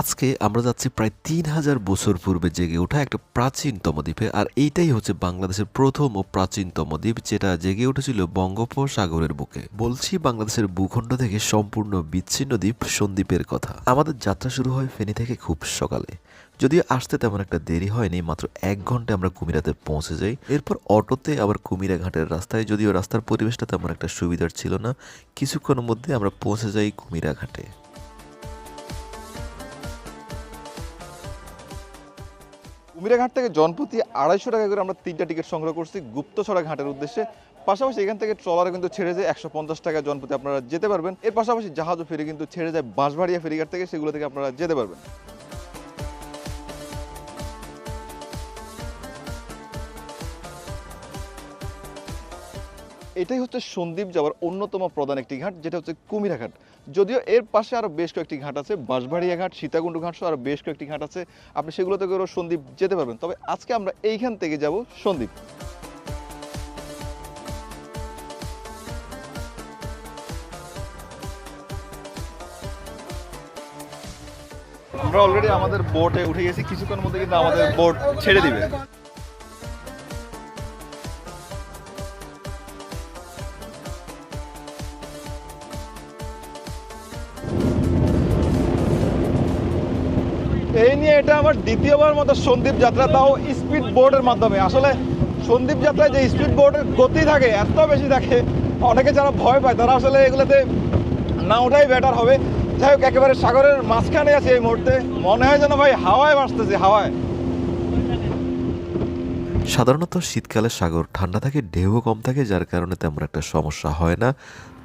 আজকে আমরা যাচ্ছি প্রায় ৩,০০০ বছর পূর্বে জেগে ওঠা একটা প্রাচীনতম দ্বীপে। আর এইটাই হচ্ছে বাংলাদেশের প্রথম ও প্রাচীনতম দ্বীপ, যেটা জেগে উঠেছিল বঙ্গোপসাগরের বুকে। বলছি বাংলাদেশের ভূখণ্ড থেকে সম্পূর্ণ বিচ্ছিন্ন দ্বীপ সন্দ্বীপের কথা। আমাদের যাত্রা শুরু হয় ফেনী থেকে খুব সকালে। যদিও আসতে তেমন একটা দেরি হয়নি, মাত্র ১ ঘন্টায় আমরা কুমিরাতে পৌঁছে যাই। এরপর অটোতে আবার কুমিরা ঘাটের রাস্তায়, যদিও রাস্তার পরিবেশটা তেমন একটা সুবিধার ছিল না। কিছুক্ষণের মধ্যে আমরা পৌঁছে যাই কুমিরা ঘাটে। কুমিরাঘাট থেকে জনপ্রতি ২৫০ টাকা করে আমরা ৩টা টিকিট সংগ্রহ করছি গুপ্তছড়া ঘাটের উদ্দেশ্যে। পাশাপাশি এখান থেকে ট্রলারে কিন্তু ছেড়ে যায় ১৫০ টাকা জনপ্রতি আপনারা যেতে পারবেন। এর পাশাপাশি জাহাজ ও ফেরি কিন্তু ছেড়ে যায় বাঁশবাড়িয়া ফেরিঘাট থেকে, সেগুলো থেকে আপনারা যেতে পারবেন। এটাই হচ্ছে সন্দ্বীপ যাওয়ার অন্যতম প্রধান একটি ঘাট, যেটা হচ্ছে কুমিরা ঘাট। যদিও এর পাশে আরো বেশ কয়েকটি ঘাট আছে, বাঁশবাড়িয়া ঘাট, সীতাকুণ্ড ঘাট সহ আরো বেশ কয়েকটি ঘাট আছে, আপনি সেগুলো থেকে সন্দ্বীপ যেতে পারবেন। তবে আজকে আমরা এইখান থেকে যাব সন্দ্বীপ। আমরা অলরেডি আমাদের বোটে উঠে গেছি, কিছুক্ষণের মধ্যে কিন্তু আমাদের বোট ছেড়ে দিবে। এই নিয়ে এটা আমার দ্বিতীয়বার মতো সন্দ্বীপ যাত্রা, তাও স্পিড বোটের মাধ্যমে। আসলে সন্দ্বীপ যাত্রায় যে স্পিড বোটের গতি থাকে এত বেশি থাকে, অনেকে যারা ভয় পায় তারা আসলে এগুলোতে না ওঠাই বেটার হবে। যাই হোক, একেবারে সাগরের মাঝখানে আছে এই মুহূর্তে, মনে হয় যেন ভাই হাওয়ায় ভাসতেছে, হাওয়ায়। সাধারণত শীতকালে সাগর ঠান্ডা থাকে, ঢেউও কম থাকে, যার কারণে তেমন একটা সমস্যা হয় না।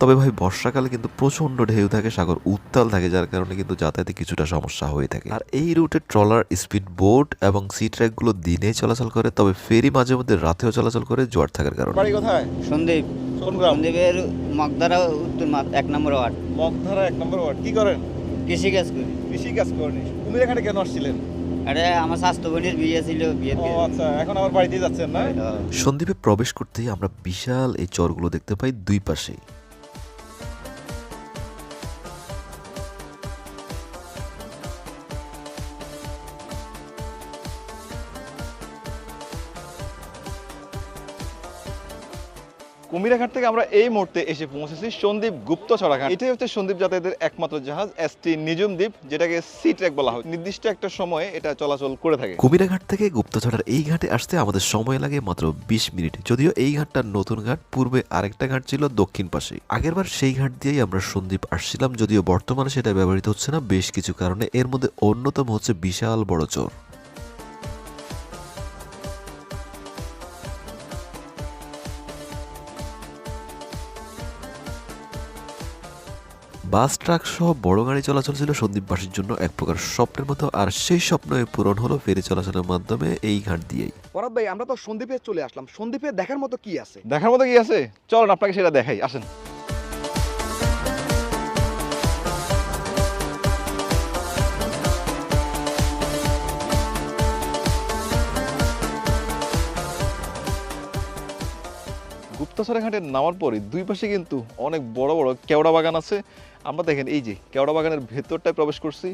তবে ভাই বর্ষাকালে কিন্তু প্রচণ্ড ঢেউ থাকে, সাগর উত্তাল থাকে, যার কারণে কিন্তু যাতায়াতে কিছুটা সমস্যা হয়ে থাকে। আর এই রুটে ট্রলার, স্পিড বোট এবং সি ট্র্যাকগুলো দিনে চলাচল করে, তবে ফেরি মাঝে মধ্যে রাতেও চলাচল করে জোয়ার থাকার কারণে। বাড়ি কোথায়? সন্দীপ। কোন গ্রাম? সন্দীপের মগধারা উত্তর ১ নম্বর ওয়ার্ড। মগধারা ১ নম্বর ওয়ার্ড। কি করেন? কৃষি কাজ করি। কৃষি কাজ করেন। কুমিরাঘাটে কেন আসছিলেন? আরে আমার স্বাস্থ্য বোনের বিয়ে ছিল, বিয়ে ও আচ্ছা, এখন আবার বাড়িতে যাচ্ছেন না? সন্দ্বীপে প্রবেশ করতেই আমরা বিশাল এই চরগুলো দেখতে পাই দুই পাশেই। কুমিরাঘাট থেকে আমরা এই মুহূর্তে এসে পৌঁছেছি সন্দ্বীপ গুপ্তছড়া ঘাট। এটাই হচ্ছে সন্দ্বীপ যাতায়াতের একমাত্র জাহাজ এসটি নিজুম দ্বীপ, যেটাকে সি ট্র্যাক বলা হয়। নির্দিষ্ট একটা সময়ে এটা চলাচল করে থাকে। কুমিরাঘাট থেকে গুপ্তছড়ার এই ঘাটে আসতে আমাদের সময় লাগে মাত্র ২০ মিনিট। যদিও এই ঘাটটা নতুন ঘাট, পূর্বে আরেকটা ঘাট ছিল দক্ষিণ পাশে। আগেরবার সেই ঘাট দিয়েই আমরা সন্দ্বীপ আসছিলাম, যদিও বর্তমানে সেটা ব্যবহৃত হচ্ছে না বেশ কিছু কারণে। এর মধ্যে অন্যতম হচ্ছে বিশাল বড় চর। বাস, ট্রাক সহ বড় গাড়ি চলাচল ছিল সন্দ্বীপবাসীর জন্য এক প্রকার স্বপ্নের মতো, আর সেই স্বপ্ন পূরণ হলো ফেরি চলাচলের মাধ্যমে এই ঘাট দিয়েই। পরাত ভাই, আমরা তো সন্দ্বীপে চলে আসলাম। সন্দ্বীপে দেখার মতো কি আছে? দেখার মতো কি আছে? চলুন আপনাকে সেটা দেখাই, আসেন। গুপ্তছড়া ঘাটে নামার পরে দুই পাশে কিন্তু অনেক বড় বড় কেওড়া বাগান আছে। আমরা দেখেন এই যে কেওড়া বাগানের ভেতরটায় প্রবেশ করছি।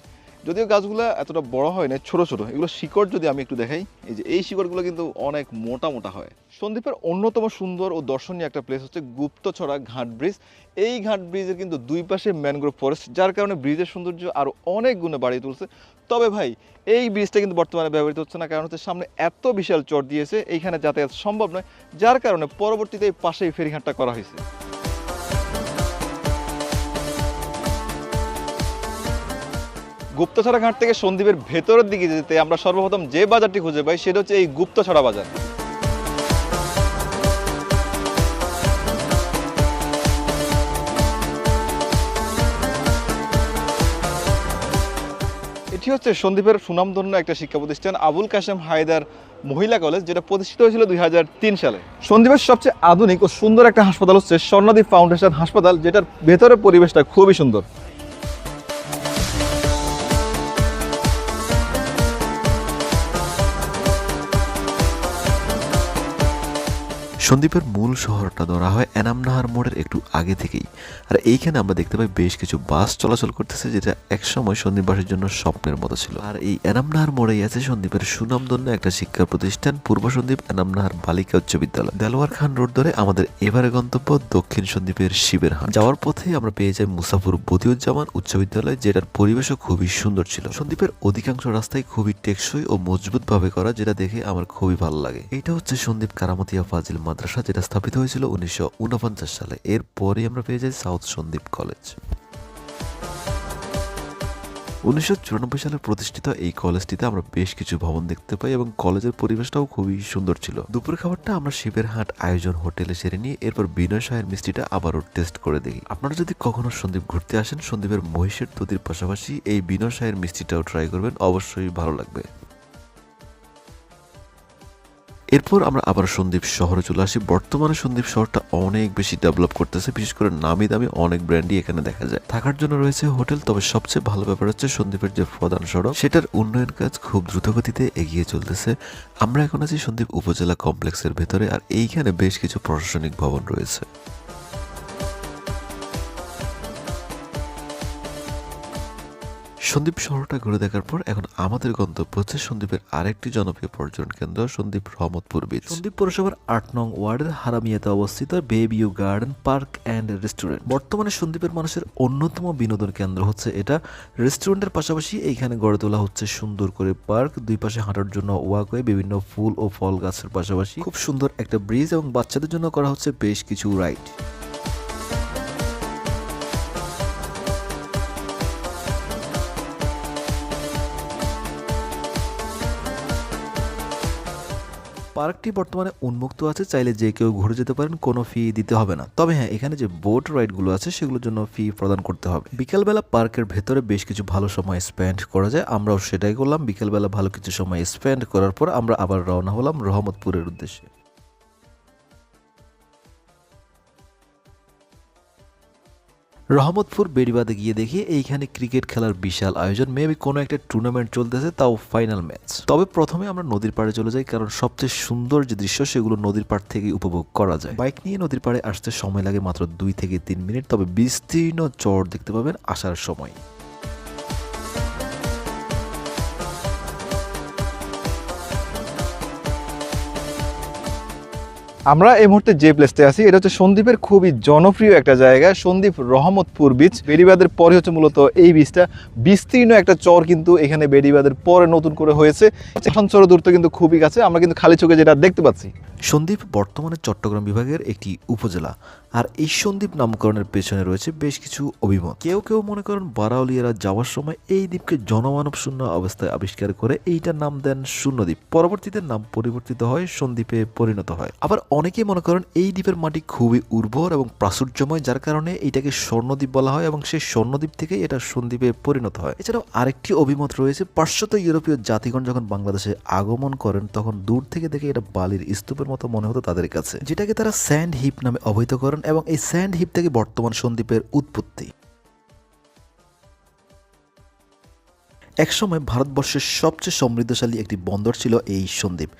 যদিও গাছগুলো এতটা বড় হয় না, ছোট ছোট। এগুলো শিকড় যদি আমি একটু দেখাই, এই যে এই শিকড়গুলো কিন্তু অনেক মোটা মোটা হয়। সন্দ্বীপের অন্যতম সুন্দর ও দর্শনীয় একটা প্লেস হচ্ছে গুপ্তছড়া ঘাট ব্রিজ। এই ঘাট ব্রিজের কিন্তু দুই পাশে ম্যানগ্রোভ ফরেস্ট, যার কারণে ব্রিজের সৌন্দর্য আরও অনেক গুণে বাড়িয়ে তুলছে। তবে ভাই এই ব্রিজটা কিন্তু বর্তমানে ব্যবহৃত হচ্ছে না, কারণ হচ্ছে সামনে এত বিশাল চর দিয়েছে, এইখানে যাতায়াত সম্ভব নয়, যার কারণে পরবর্তীতে এই পাশেই ফেরিঘাটটা করা হয়েছে। গুপ্তছড়া ঘাট থেকে সন্দ্বীপের ভেতরের দিকে যেতে আমরা সর্বপ্রথম যে বাজারটি খুঁজে পাই সেটা হচ্ছে এই গুপ্তছড়া বাজার। এটি হচ্ছে সন্দ্বীপের সুনামধন্য একটা শিক্ষা প্রতিষ্ঠান আবুল কাশেম হায়দার মহিলা কলেজ, যেটা প্রতিষ্ঠিত হয়েছিল ২০০৩ সালে। সন্দ্বীপের সবচেয়ে আধুনিক ও সুন্দর একটা হাসপাতাল হচ্ছে স্বর্ণদ্বীপ ফাউন্ডেশন হাসপাতাল, যেটার ভেতরের পরিবেশটা খুবই সুন্দর। সন্দ্বীপের মূল শহরটা ধরা হয় এনামনাহার মোড়ের একটু আগে থেকেই। আর এইখানে আমরা দেখতে পাই বেশ কিছু বাস চলাচল করতেছে, যেটা একসময় সন্দ্বীপবাসীর জন্য স্বপ্নের মতো ছিল। আর এই এনামনাহার মোড়েই আছে সন্দ্বীপের সুনামধন্য একটা শিক্ষা প্রতিষ্ঠান পূর্ব সন্দ্বীপ এনামনাহার বালিকা উচ্চ বিদ্যালয়। দেলোয়ার খান রোড ধরে আমাদের এবারে গন্তব্য দক্ষিণ সন্দ্বীপের শিবের হাট। যাওয়ার পথে আমরা পেয়ে যাই মুসাফর বদিউজ্জামান উচ্চ বিদ্যালয়, যেটার পরিবেশও খুবই সুন্দর ছিল। সন্দ্বীপের অধিকাংশ রাস্তায় খুবই টেকসই ও মজবুত ভাবে করা, যেটা দেখে আমার খুবই ভালো লাগে। এটা হচ্ছে সন্দ্বীপ কারামতিয়া ফাজিল মাদ্রাসা, যেটা স্থাপিত হয়েছিল 1949 সালে। এরপরে আমরা পেয়ে যাই সাউথ সন্দ্বীপ কলেজ। 1994 সালে প্রতিষ্ঠিত এই কলেজটিতে আমরা বেশ কিছু ভবন দেখতে পাই এবং কলেজের পরিবেশটাও খুবই সুন্দর ছিল। দুপুরের খাবারটা আমরা শিবের হাট আয়োজন হোটেলে সেরে নিয়ে এরপর বিনয় শাহের মিষ্টিটা আবারও টেস্ট করে দেখি। আপনারা যদি কখনো সন্দ্বীপ ঘুরতে আসেন, সন্দ্বীপের মহিষের দধির পাশাপাশি এই বিনয় শাহের মিষ্টিটাও ট্রাই করবেন, অবশ্যই ভালো লাগবে। এরপর আমরা আবার সন্দ্বীপ শহরে চলে আসি। বর্তমানে সন্দ্বীপ শহরটা অনেক বেশি ডেভেলপ করতেছে, বিশেষ করে নামি দামি অনেক ব্র্যান্ডই এখানে দেখা যায়। থাকার জন্য রয়েছে হোটেল, তবে সবচেয়ে ভালো ব্যাপার হচ্ছে সন্দ্বীপের যে প্রধান সড়ক, সেটার উন্নয়ন কাজ খুব দ্রুতগতিতে এগিয়ে চলতেছে। আমরা এখন আছি সন্দ্বীপ উপজেলা কমপ্লেক্সের ভেতরে, আর এইখানে বেশ কিছু প্রশাসনিক ভবন রয়েছে। সন্দ্বীপ শহরটা ঘুরে দেখার পর এখন আমাদের গন্তব্য হচ্ছে সন্দ্বীপের আরেকটি জনপ্রিয় পর্যটন কেন্দ্র সন্দ্বীপ রহমতপুর বিচ। সন্দ্বীপ পৌরসভার 8 নং ওয়ার্ডের হারামিয়াতে অবস্থিত বেবিউ গার্ডেন পার্ক অ্যান্ড রেস্টুরেন্ট। বর্তমানে সন্দ্বীপের মানুষের অন্যতম বিনোদন কেন্দ্র হচ্ছে এটা। রেস্টুরেন্টের পাশাপাশি এইখানে গড়ে তোলা হচ্ছে সুন্দর করে পার্ক, দুই পাশে হাঁটার জন্য ওয়াকওয়ে, বিভিন্ন ফুল ও ফল গাছের পাশাপাশি খুব সুন্দর একটা ব্রিজ এবং বাচ্চাদের জন্য করা হচ্ছে বেশ কিছু রাইড। পার্কটি বর্তমানে উন্মুক্ত আছে, চাইলে যে কেউ ঘুরে যেতে পারেন, কোনো ফি দিতে হবে না। তবে হ্যাঁ, এখানে যে বোট রাইডগুলো আছে সেগুলোর জন্য ফি প্রদান করতে হবে। বিকেলবেলা পার্কের ভেতরে বেশ কিছু ভালো সময় স্পেন্ড করা যায়, আমরাও সেটাই করলাম। বিকেলবেলা ভালো কিছু সময় স্পেন্ড করার পর আমরা আবার রওনা হলাম রহমতপুরের উদ্দেশ্যে। রহমতপুর বেড়িবাঁধে গিয়ে দেখি এইখানে ক্রিকেট খেলার বিশাল আয়োজন, মেবি কোনো একটা টুর্নামেন্ট চলতেছে, তাও ফাইনাল ম্যাচ। তবে প্রথমে আমরা নদীর পাড়ে চলে যাই, কারণ সবচেয়ে সুন্দর যে দৃশ্য সেগুলো নদীর পাড় থেকে উপভোগ করা যায়। বাইক নিয়ে নদীর পাড়ে আসতে সময় লাগে মাত্র 2 থেকে 3 মিনিট, তবে বিস্তীর্ণ চর দেখতে পাবেন আসার সময়। আমরা এই মুহূর্তে যে প্লেসটা আছি এটা হচ্ছে সন্দ্বীপের খুবই জনপ্রিয় একটা জায়গা, সন্দ্বীপ রহমতপুর বিচ। বেড়িবাঁধের পরে হচ্ছে মূলত এই বিচটা। বিস্তীর্ণ একটা চর কিন্তু এখানে বেড়িবাঁধের পরে নতুন করে হয়েছে। চর দূরত্ব কিন্তু খুবই কাছে, আমরা কিন্তু খালি চোখে যেটা দেখতে পাচ্ছি। সন্দ্বীপ বর্তমানে চট্টগ্রাম বিভাগের একটি উপজেলা, আর এই সন্দ্বীপ নামকরণের পেছনে রয়েছে বেশ কিছু অভিমত। কেউ কেউ মনে করেন বারাউলিয়ারা যাওয়ার সময় এই দ্বীপকে জনমানব শূন্য অবস্থায় আবিষ্কার করে এইটার নাম দেন শূন্যদ্বীপ, পরবর্তীতে নাম পরিবর্তিত হয় সন্দ্বীপে পরিণত হয়। আবার অনেকে মনে করেন এই দ্বীপের মাটি খুবই উর্বর এবং প্রাচুর্যময়, যার কারণে এটাকে স্বর্ণদ্বীপ বলা হয় এবং সেই স্বর্ণদ্বীপ থেকেই এটা সন্দ্বীপে পরিণত হয়। এছাড়াও আরেকটি অভিমত রয়েছে, পাশ্চাত্য ইউরোপীয় জাতিগণ যখন বাংলাদেশে আগমন করেন তখন দূর থেকে দেখে এটা বালির স্তূপের মতো মনে হতো তাদের কাছে, যেটাকে তারা স্যান্ড হিপ নামে অভিহিত করেন এবং এই স্যান্ড হিপ থেকে বর্তমান সন্দ্বীপের উৎপত্তি। একসময় ভারতবর্ষের সবচেয়ে সমৃদ্ধশালী একটি বন্দর ছিল এই সন্দ্বীপ।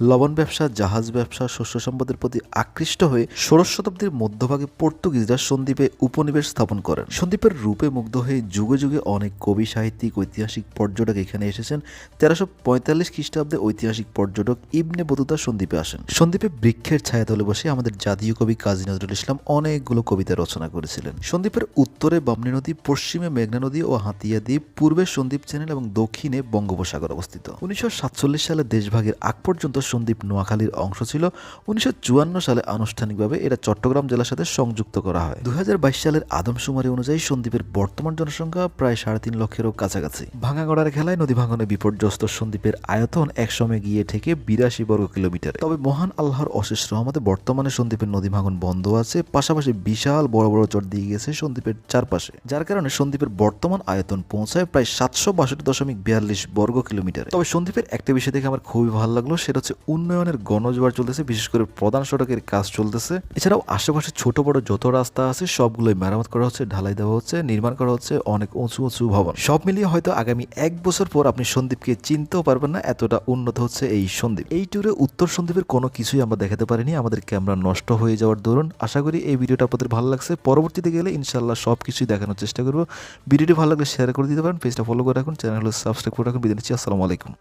লবণ ব্যবসা, জাহাজ ব্যবসা, শস্য সম্পদের প্রতি আকৃষ্ট হয়ে 16 শতাব্দীর মধ্যভাগে পর্তুগিজরা সন্দ্বীপে উপনিবেশ স্থাপন করেন। সন্দ্বীপের রূপে মুগ্ধ হয়ে যুগে যুগে অনেক কবি, সাহিত্যিক, ঐতিহাসিক পর্যটক এখানে এসেছেন। 1345 খ্রিস্টাব্দে ঐতিহাসিক পর্যটক ইবনে বতুতা সন্দ্বীপে আসেন। সন্দ্বীপে বৃক্ষের ছায়াতলে বসে আমাদের জাতীয় কবি কাজী নজরুল ইসলাম অনেকগুলো কবিতা রচনা করেছিলেন। সন্দ্বীপের উত্তরে বামনী নদী, পশ্চিমে মেঘনা নদী ও হাতিয়া দ্বীপ, পূর্বে সন্দ্বীপ চ্যানেল এবং দক্ষিণে বঙ্গোপসাগর অবস্থিত। 1947 সালে দেশভাগের আগ পর্যন্ত সন্দ্বীপ নোয়াখালীর অংশ ছিল। 1954 সালে আনুষ্ঠানিকভাবে এটা চট্টগ্রাম জেলার সাথে সংযুক্ত করা হয়। 2022 সালের আদমশুমারি অনুযায়ী সন্দ্বীপের বর্তমান জনসংখ্যা প্রায় 3.5 লক্ষেরও কাছাকাছি। ভাঙাগড়ার খেলায় নদী ভাঙনে বিপর্যস্ত সন্দ্বীপের আয়তন একসময় গিয়ে থেকে 82 বর্গ কিলোমিটারে। তবে মহান আল্লাহর অশেষ রহমতে বর্তমানে সন্দ্বীপের নদী ভাঙন বন্ধ আছে, পাশাপাশি বিশাল বড় বড় চর দিয়ে গেছে সন্দ্বীপের চারপাশে, যার কারণে সন্দ্বীপের বর্তমান আয়তন পৌঁছায় প্রায় 762 65.42 বর্গ কিলোমিটার। তবে সন্দ্বীপের একটা বিষয় দেখে আমার খুবই ভালো লাগলো, সেটা হচ্ছে উন্নয়নের গণজোয়ার চলতেছে, বিশেষ করে প্রধান সড়কের কাজ চলতেছে। এছাড়াও আশেপাশে ছোট বড় যত রাস্তা আছে সবগুলোই মেরামত করা হচ্ছে, ঢালাই দেওয়া হচ্ছে, নির্মাণ করা হচ্ছে অনেক উঁচু উঁচু ভবন। সব মিলিয়ে হয়তো আগামী 1 বছর পর আপনি সন্দ্বীপকে চিনতেও পারবেন না, এতটা উন্নত হচ্ছে এই সন্দ্বীপ। এই ট্যুরে উত্তর সন্দ্বীপের কোনো কিছুই আমরা দেখাতে পারিনি, আমাদের ক্যামেরা নষ্ট হয়ে যাওয়ার দরুন। আশা করি এই ভিডিওটা আপনাদের ভালো লাগছে, পরবর্তীতে গেলে ইনশাল্লাহ সবকিছুই দেখানোর চেষ্টা করবো। ভিডিওটি ভালো লাগলে শেয়ার করে দিতে পারেন, পেজটা ফলো করে রাখুন, চ্যানেল সাবস্ক্রাইব করে রাখুন। বিদায় নিচ্ছি, আসসালামু আলাইকুম।